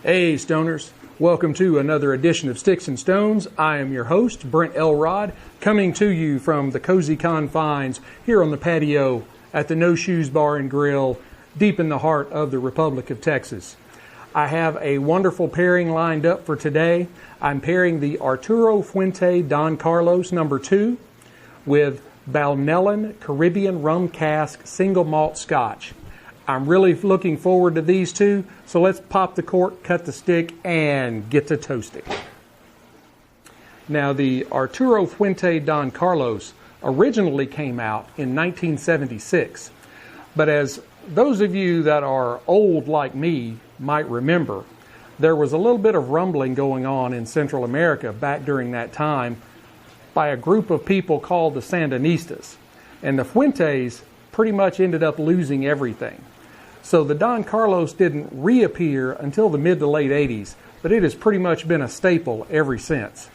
Hey Stoners, welcome to another edition of Sticks and Stones. I am your host, Brent Elrod, coming to you from the cozy confines here on the patio at the No Shoes Bar and Grill, deep in the heart of the Republic of Texas. I have a wonderful pairing lined up for today. I'm pairing the Arturo Fuente Don Carlos No. 2 with Balnellan Caribbean Rum Cask Single Malt Scotch. I'm really looking forward to these two, so let's pop the cork, cut the stick, and get to toasting. Now, the Arturo Fuente Don Carlos originally came out in 1976, but as those of you that are old like me might remember, there was a little bit of rumbling going on in Central America back during that time by a group of people called the Sandinistas, and the Fuentes pretty much ended up losing everything. So the Don Carlos didn't reappear until the mid to late 80s, but it has pretty much been a staple ever since.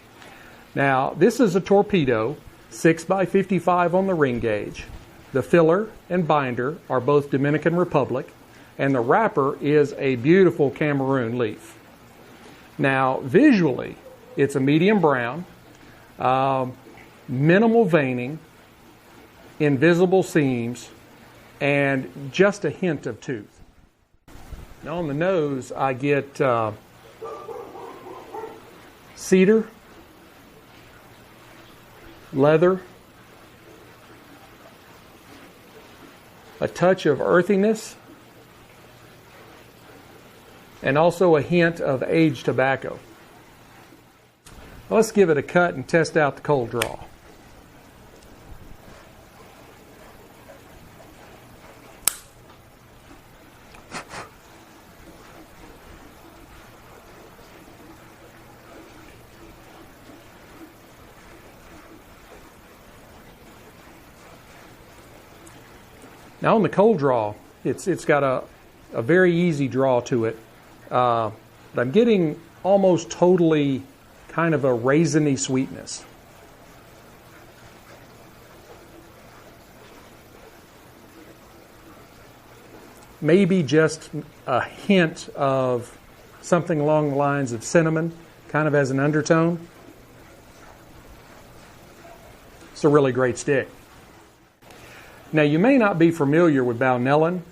Now, this is a torpedo, 6x55 on the ring gauge. The filler and binder are both Dominican Republic, and the wrapper is a beautiful Cameroon leaf. Now, visually, it's a medium brown, minimal veining, invisible seams, and just a hint of tooth. Now on the nose, I get cedar, leather, a touch of earthiness, and also a hint of aged tobacco. Let's give it a cut and test out the cold draw. Now on the cold draw, it's got a very easy draw to it. But I'm getting almost totally kind of a raisiny sweetness. Maybe just a hint of something along the lines of cinnamon, kind of as an undertone. It's a really great stick. Now, you may not be familiar with Balnellan.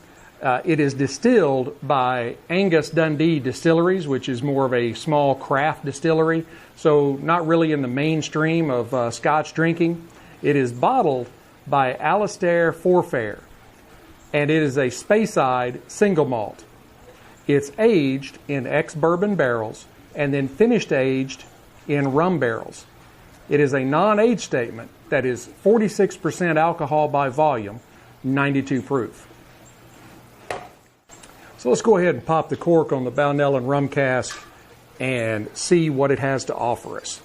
It is distilled by Angus Dundee Distilleries, which is more of a small craft distillery, so not really in the mainstream of Scotch drinking. It is bottled by Alistair Forfair, and it is a Speyside single malt. It's aged in ex-bourbon barrels and then finished aged in rum barrels. It is a non-age statement that is 46% alcohol by volume, 92 proof. So let's go ahead and pop the cork on the Balnellan rum cask and see what it has to offer us.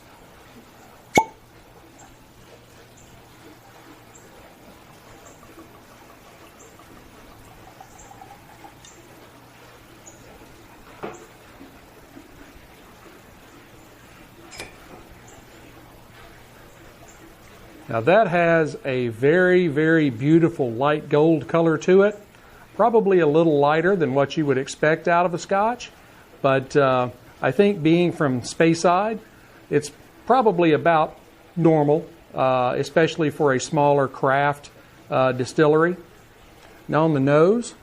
Now that has a very, very beautiful light gold color to it. Probably a little lighter than what you would expect out of a Scotch, but I think being from Speyside, it's probably about normal, especially for a smaller craft distillery. Now on the nose,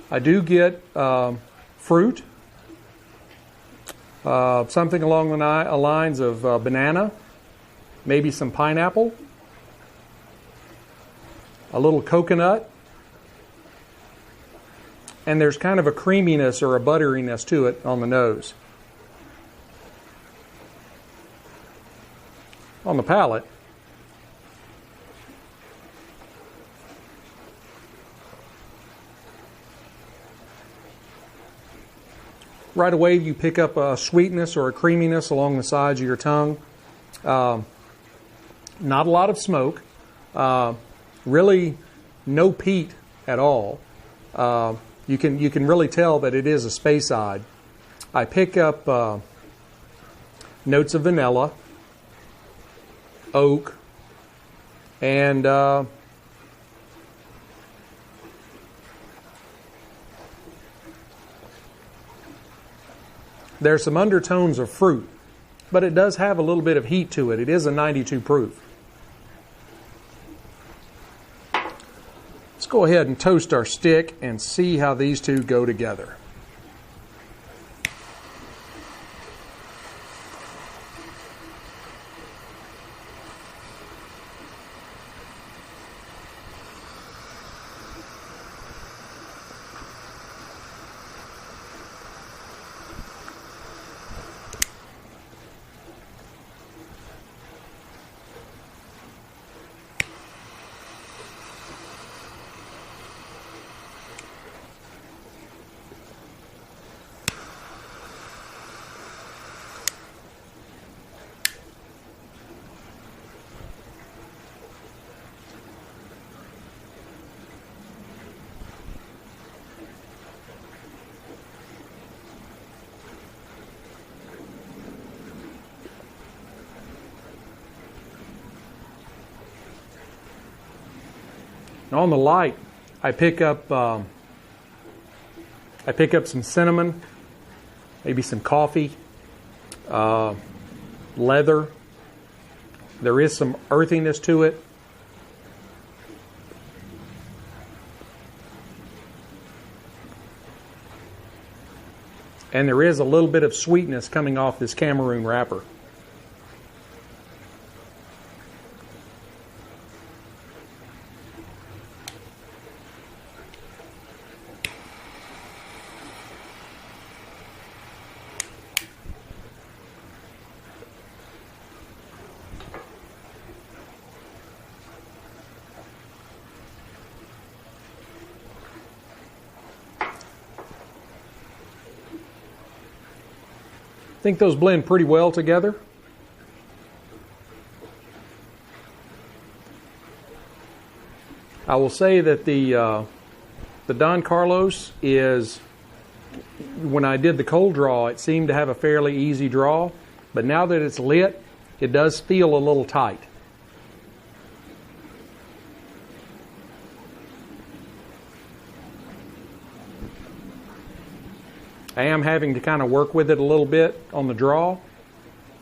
I do get fruit. Something along the lines of banana, maybe some pineapple, a little coconut, and there's kind of a creaminess or a butteriness to it on the nose. On the palate, right away you pick up a sweetness or a creaminess along the sides of your tongue. Not a lot of smoke. Really no peat at all. You can really tell that it is a Speyside. I pick up notes of vanilla, oak, and there's some undertones of fruit, but it does have a little bit of heat to it. It is a 92 proof. Let's go ahead and toast our stick and see how these two go together. On the light, I pick up some cinnamon, maybe some coffee, leather. There is some earthiness to it. And there is a little bit of sweetness coming off this Cameroon wrapper. I think those blend pretty well together. I will say that the Don Carlos is, when I did the cold draw, it seemed to have a fairly easy draw, but now that it's lit, it does feel a little tight. I am having to kind of work with it a little bit on the draw,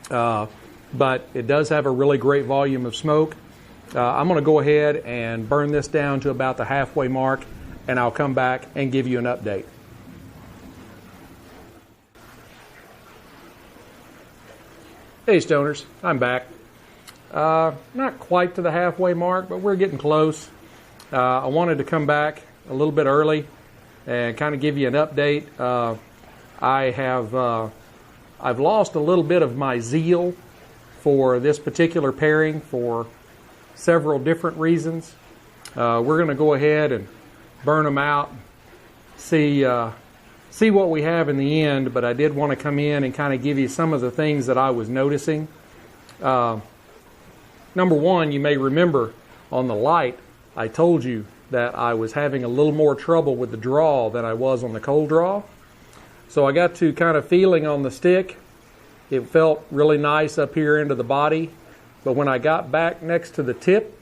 but it does have a really great volume of smoke. I'm going to go ahead and burn this down to about the halfway mark, and I'll come back and give you an update. Hey Stoners, I'm back. Not quite to the halfway mark, but we're getting close. I wanted to come back a little bit early and kind of give you an update. I've lost a little bit of my zeal for this particular pairing for several different reasons. We're going to go ahead and burn them out, see what we have in the end, but I did want to come in and kind of give you some of the things that I was noticing. Number one, you may remember on the light, I told you that I was having a little more trouble with the draw than I was on the cold draw. So I got to kind of feeling on the stick. It felt really nice up here into the body. But when I got back next to the tip,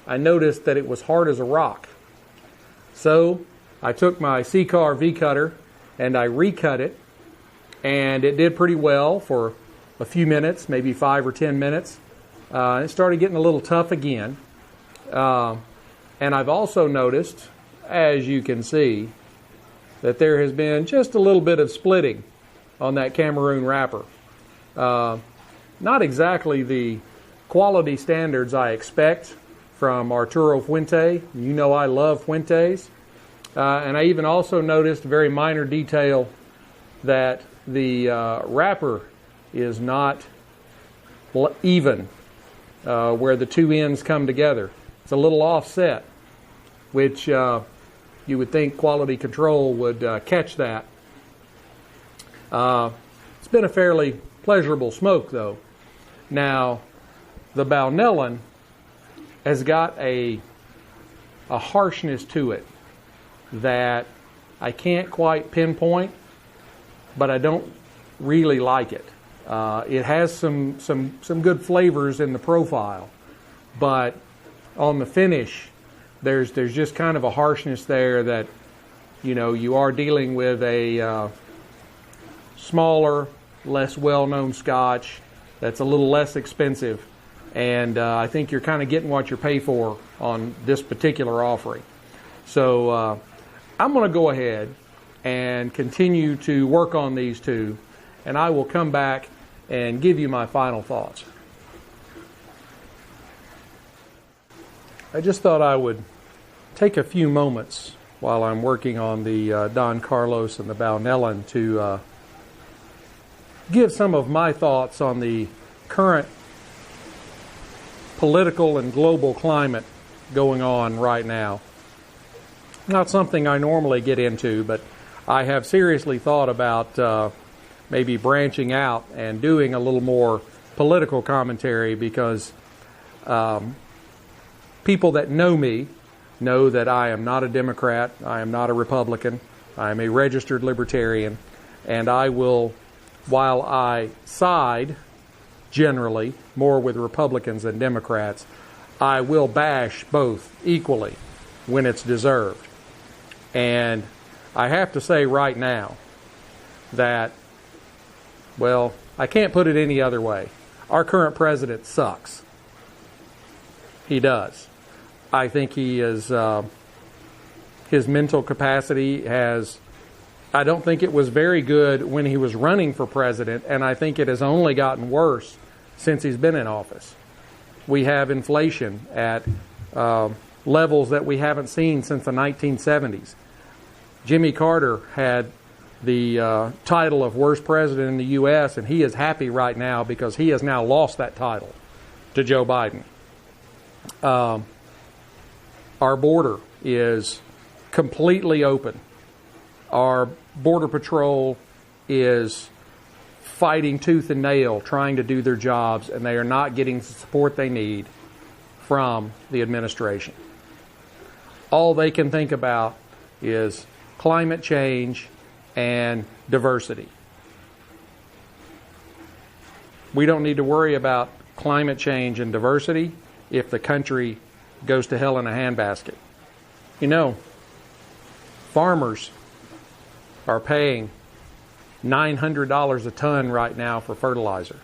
I noticed that it was hard as a rock. So I took my C-Car V-Cutter and I recut it. And it did pretty well for a few minutes, maybe 5 or 10 minutes. It started getting a little tough again. And I've also noticed, as you can see, that there has been just a little bit of splitting on that Cameroon wrapper. Not exactly the quality standards I expect from Arturo Fuente. You know I love Fuentes. And I even also noticed a very minor detail that the wrapper is not even where the two ends come together. It's a little offset, which you would think quality control would catch that. It's been a fairly pleasurable smoke, though. Now, the Balnellan has got a harshness to it that I can't quite pinpoint, but I don't really like it. It has some good flavors in the profile, but on the finish, there's just kind of a harshness there that, you know, you are dealing with a smaller, less well-known Scotch that's a little less expensive, and I think you're kind of getting what you pay for on this particular offering. So I'm going to go ahead and continue to work on these two, and I will come back and give you my final thoughts. I just thought I would take a few moments while I'm working on the Don Carlos and the Balnellan to give some of my thoughts on the current political and global climate going on right now. Not something I normally get into, but I have seriously thought about maybe branching out and doing a little more political commentary, because people that know me know that I am not a Democrat, I am not a Republican, I am a registered libertarian, and I will, while I side generally more with Republicans than Democrats, I will bash both equally when it's deserved. And I have to say right now that, well, I can't put it any other way. Our current president sucks. He does. I think he is, his mental capacity has, I don't think it was very good when he was running for president, and I think it has only gotten worse since he's been in office. We have inflation at levels that we haven't seen since the 1970s. Jimmy Carter had the title of worst president in the U.S., and he is happy right now because he has now lost that title to Joe Biden. Our border is completely open. Our Border Patrol is fighting tooth and nail trying to do their jobs, and they are not getting the support they need from the administration. All they can think about is climate change and diversity. We don't need to worry about climate change and diversity if the country goes to hell in a handbasket. You know, farmers are paying $900 a ton right now for fertilizer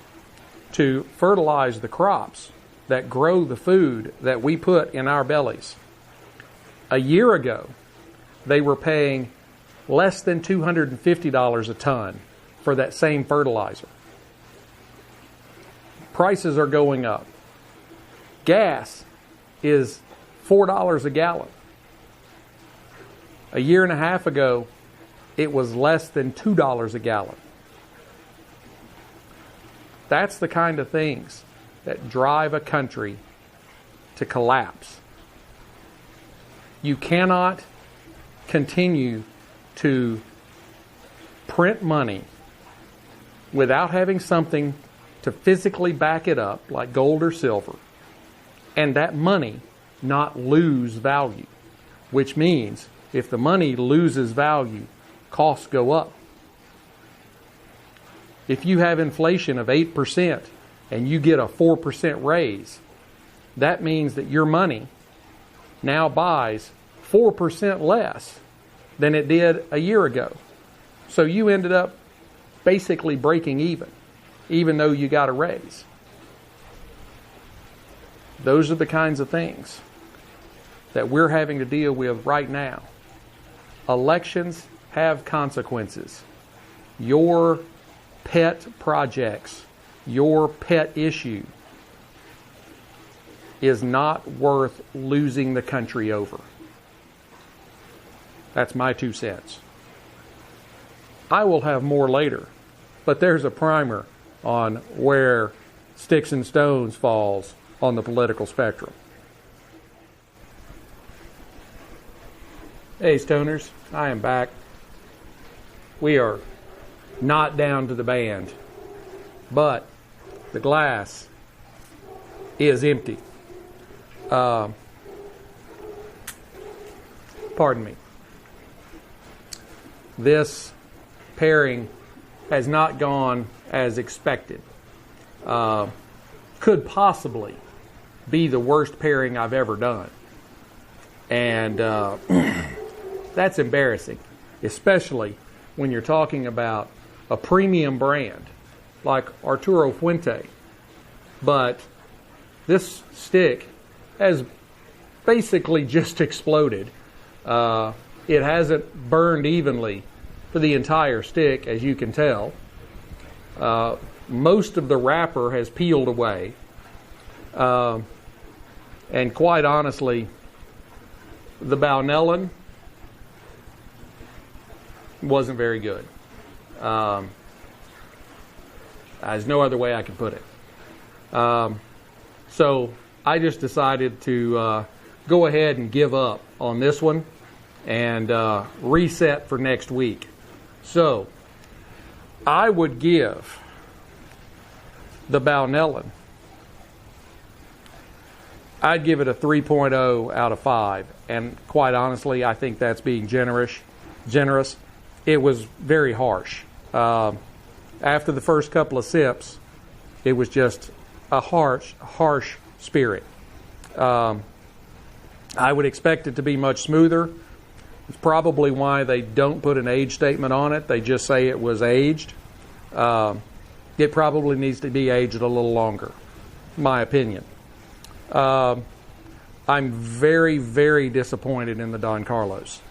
to fertilize the crops that grow the food that we put in our bellies. A year ago, they were paying less than $250 a ton for that same fertilizer. Prices are going up. Gas is $4 a gallon. A year and a half ago, it was less than $2 a gallon. That's the kind of things that drive a country to collapse. You cannot continue to print money without having something to physically back it up, like gold or silver, and that money not lose value, which means if the money loses value, costs go up. If you have inflation of 8% and you get a 4% raise, that means that your money now buys 4% less than it did a year ago. So you ended up basically breaking even though you got a raise. Those are the kinds of things that we're having to deal with right now. Elections have consequences. Your pet projects, your pet issue is not worth losing the country over. That's my 2 cents. I will have more later, but there's a primer on where Sticks-n-Stonez falls on the political spectrum. Hey Stoners, I am back. We are not down to the band, but the glass is empty. Pardon me. This pairing has not gone as expected. Could possibly be the worst pairing I've ever done. And that's embarrassing, especially when you're talking about a premium brand like Arturo Fuente. But this stick has basically just exploded. It hasn't burned evenly for the entire stick, as you can tell. Most of the wrapper has peeled away. And quite honestly, the Balnellan wasn't very good. There's no other way I can put it. So I just decided to go ahead and give up on this one and reset for next week. So I would give the Balnellan, I'd give it a 3.0 out of 5. And quite honestly, I think that's being generous. It was very harsh. After the first couple of sips, it was just a harsh spirit. I would expect it to be much smoother. It's probably why they don't put an age statement on it. They just say it was aged. It probably needs to be aged a little longer, my opinion. I'm very, very disappointed in the Don Carlos.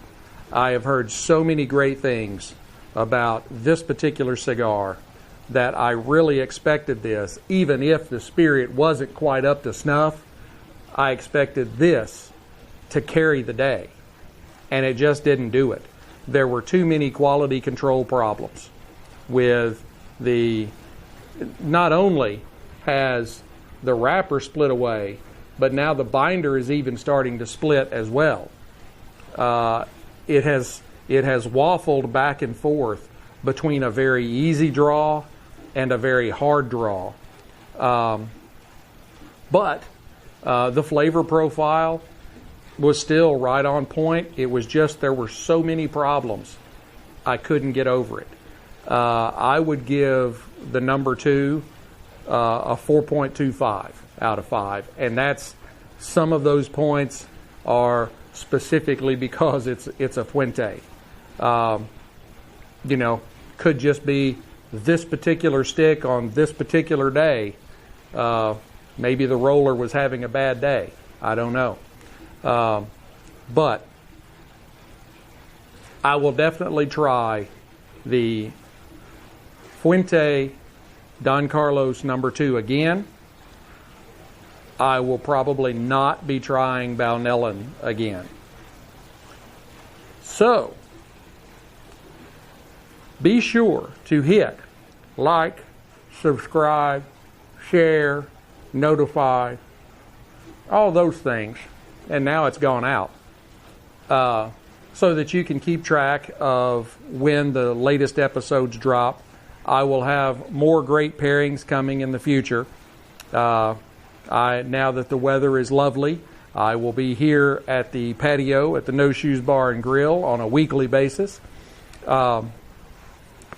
I have heard so many great things about this particular cigar that I really expected this. Even if the spirit wasn't quite up to snuff, I expected this to carry the day. And it just didn't do it. There were too many quality control problems with the... Not only has the wrapper split away, but now the binder is even starting to split as well. It has waffled back and forth between a very easy draw and a very hard draw. But the flavor profile was still right on point. It was just there were so many problems, I couldn't get over it. I would give the number 2 a 4.25 out of 5, and that's some of those points are specifically because it's a Fuente. You know, could just be this particular stick on this particular day. Maybe the roller was having a bad day. I don't know. But I will definitely try the Fuente Don Carlos number 2 again. I will probably not be trying Balnellan again. So, be sure to hit like, subscribe, share, notify, all those things. And now it's gone out. So that you can keep track of when the latest episodes drop. I will have more great pairings coming in the future. Now that the weather is lovely, I will be here at the patio at the No Shoes Bar and Grill on a weekly basis.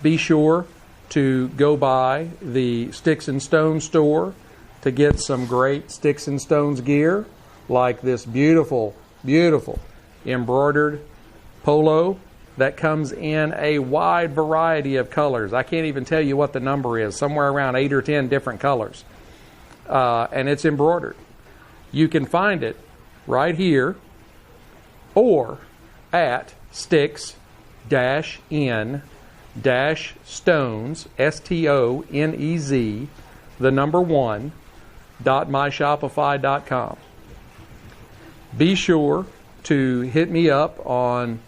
Be sure to go by the Sticks-n-Stonez store to get some great Sticks-n-Stonez gear, like this beautiful, beautiful embroidered polo that comes in a wide variety of colors. I can't even tell you what the number is, somewhere around 8 or 10 different colors. And it's embroidered. You can find it right here or at Sticks-n-Stonez, STONEZ, the number 1, .myshopify.com. Be sure to hit me up on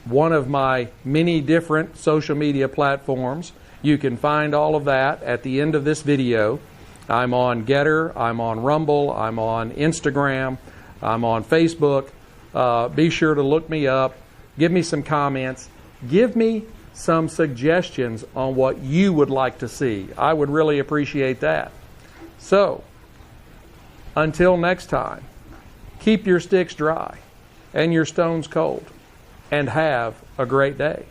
one of my many different social media platforms. You can find all of that at the end of this video. I'm on Getter, I'm on Rumble, I'm on Instagram, I'm on Facebook. Be sure to look me up, give me some comments, give me some suggestions on what you would like to see. I would really appreciate that. So, until next time, keep your sticks dry and your stones cold, and have a great day.